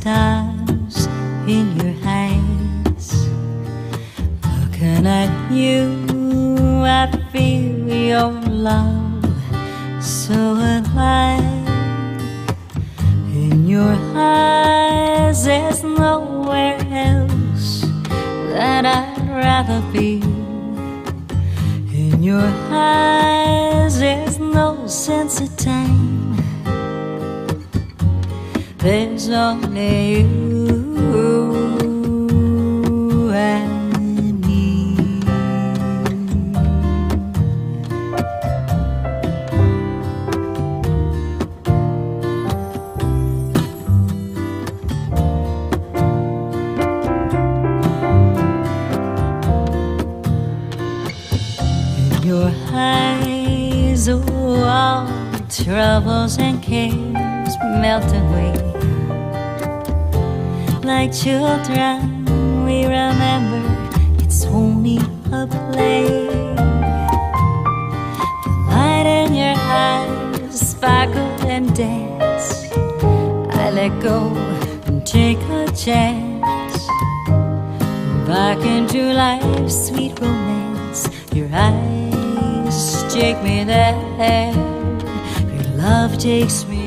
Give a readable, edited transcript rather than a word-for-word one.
stars in your eyes. Looking at you, I feel your love so alive. In your eyes, there's nowhere else that I'd rather be. In your eyes, there's no sense of time. There's only you I need. In your eyes, oh, all troubles and cares melt away. Like children, we remember it's only a play. The light in your eyes sparkle and dance. I let go and take a chance. Back into life's sweet romance. Your eyes take me there. Your love takes me